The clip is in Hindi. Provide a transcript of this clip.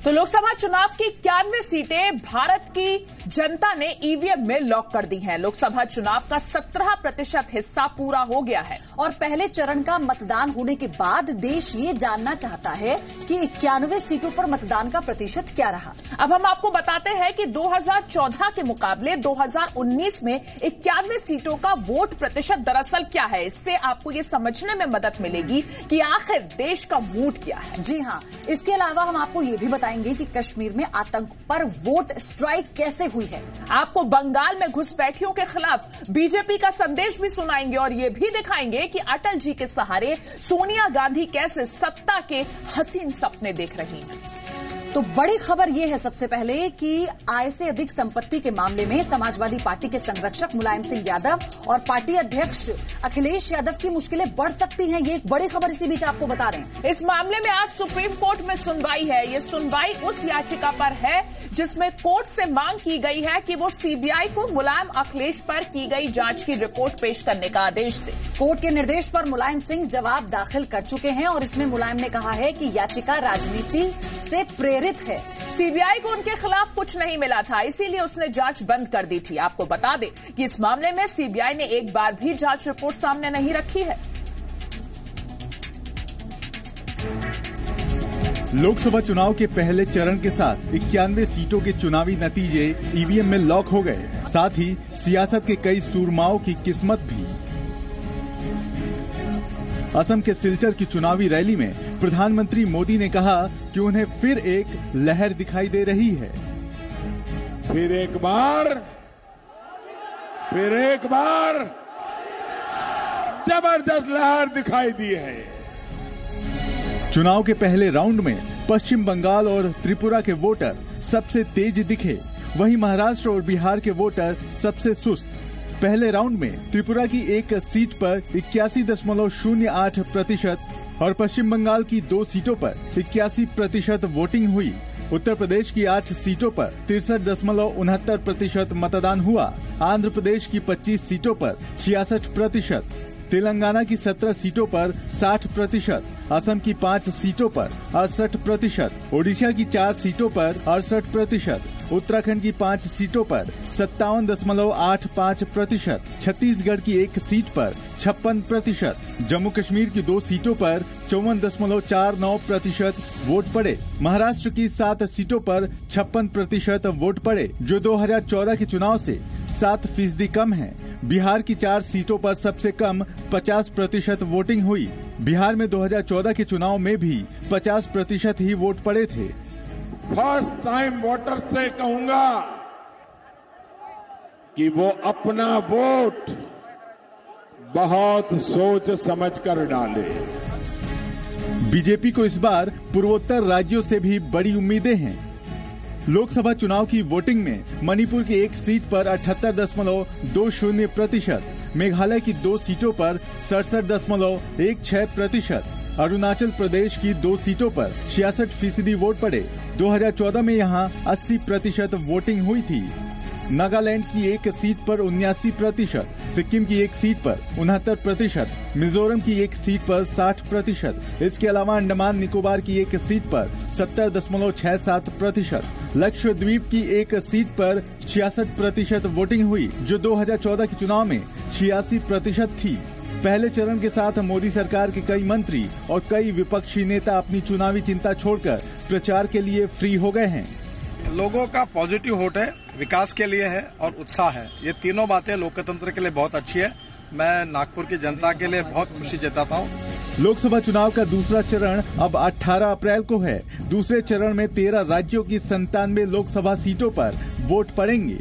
तो लोकसभा चुनाव की 91 सीटें भारत की जनता ने ईवीएम में लॉक कर दी हैं। लोकसभा चुनाव का 17% हिस्सा पूरा हो गया है और पहले चरण का मतदान होने के बाद देश ये जानना चाहता है कि 91 सीटों पर मतदान का प्रतिशत क्या रहा। अब हम आपको बताते हैं कि 2014 के मुकाबले 2019 में 91 सीटों का वोट प्रतिशत दरअसल क्या है। इससे आपको ये समझने में मदद मिलेगी कि आखिर देश का मूड क्या है। जी हाँ, इसके अलावा हम आपको ये भी बताएंगे कि कश्मीर में आतंक पर वोट स्ट्राइक कैसे हुई है। आपको बंगाल में घुसपैठियों के खिलाफ बीजेपी का संदेश भी सुनाएंगे और ये भी दिखाएंगे कि अटल जी के सहारे सोनिया गांधी कैसे सत्ता के हसीन सपने देख रही हैं। तो बड़ी खबर यह है सबसे पहले कि आय से अधिक संपत्ति के मामले में समाजवादी पार्टी के संरक्षक मुलायम सिंह यादव और पार्टी अध्यक्ष अखिलेश यादव की मुश्किलें बढ़ सकती हैं। ये एक बड़ी खबर इसी बीच आपको बता रहे हैं। इस मामले में आज सुप्रीम कोर्ट में सुनवाई है। ये सुनवाई उस याचिका पर है जिसमें कोर्ट से मांग की गई है कि वो सीबीआई को मुलायम अखिलेश पर की गई जांच की रिपोर्ट पेश करने का आदेश दे। कोर्ट के निर्देश पर मुलायम सिंह जवाब दाखिल कर चुके हैं और इसमें मुलायम ने कहा है कि याचिका राजनीति से प्रेरित है। सीबीआई को उनके खिलाफ कुछ नहीं मिला था, इसीलिए उसने जांच बंद कर दी थी। आपको बता दें कि इस मामले में सीबीआई ने एक बार भी जांच रिपोर्ट सामने नहीं रखी है। लोकसभा चुनाव के पहले चरण के साथ 91 सीटों के चुनावी नतीजे ईवीएम में लॉक हो गए। साथ ही सियासत के कई सूरमाओं की किस्मत भी। असम के सिलचर की चुनावी रैली में प्रधानमंत्री मोदी ने कहा कि उन्हें फिर एक लहर दिखाई दे रही है। फिर एक बार जबरदस्त लहर दिखाई दी है। चुनाव के पहले राउंड में पश्चिम बंगाल और त्रिपुरा के वोटर सबसे तेज दिखे, वहीं महाराष्ट्र और बिहार के वोटर सबसे सुस्त। पहले राउंड में त्रिपुरा की एक सीट पर 81.08% और पश्चिम बंगाल की 2 सीटों पर 81% वोटिंग हुई। उत्तर प्रदेश की 8 सीटों पर 63.69% मतदान हुआ। आंध्र प्रदेश की 25 सीटों पर 66%, तेलंगाना की 17 सीटों पर 60%, असम की 5 सीटों पर 68%, ओडिशा की 4 सीटों पर 68%, उत्तराखंड की 5 सीटों पर 57.85%, छत्तीसगढ़ की 1 सीट पर 56%, जम्मू कश्मीर की 2 सीटों पर 54.49% वोट पड़े। महाराष्ट्र की 7 सीटों पर 56% वोट पड़े, जो 2014 के चुनाव से 7% कम है। बिहार की 4 सीटों पर सबसे कम 50% वोटिंग हुई। बिहार में 2014 के चुनाव में भी 50% ही वोट पड़े थे। फर्स्ट टाइम वोटर से कहूंगा कि वो अपना वोट बहुत सोच समझकर डाले। बीजेपी को इस बार पूर्वोत्तर राज्यों से भी बड़ी उम्मीदें हैं। लोकसभा चुनाव की वोटिंग में मणिपुर की 1 सीट पर 78.20%, मेघालय की 2 सीटों पर 67.16%, अरुणाचल प्रदेश की 2 सीटों पर 66% वोट पड़े। 2014 में यहां 80% वोटिंग हुई थी। नागालैंड की 1 सीट पर 79%, सिक्किम की 1 सीट पर 69%, मिजोरम की 1 सीट पर 60%। इसके अलावा अंडमान निकोबार की 1 सीट पर 70.67%, लक्षद्वीप की 1 सीट पर 66% वोटिंग हुई, जो 2014 के चुनाव में 86% थी। पहले चरण के साथ मोदी सरकार के कई मंत्री और कई विपक्षी नेता अपनी चुनावी चिंता छोड़कर प्रचार के लिए फ्री हो गए हैं। लोगों का पॉजिटिव वोट है, विकास के लिए है और उत्साह है। ये तीनों बातें लोकतंत्र के लिए बहुत अच्छी है। मैं नागपुर की जनता के लिए बहुत खुशी जताता हूँ। लोकसभा चुनाव का दूसरा चरण अब 18 अप्रैल को है। दूसरे चरण में 13 राज्यों की 97 लोकसभा सीटों पर वोट पड़ेंगे।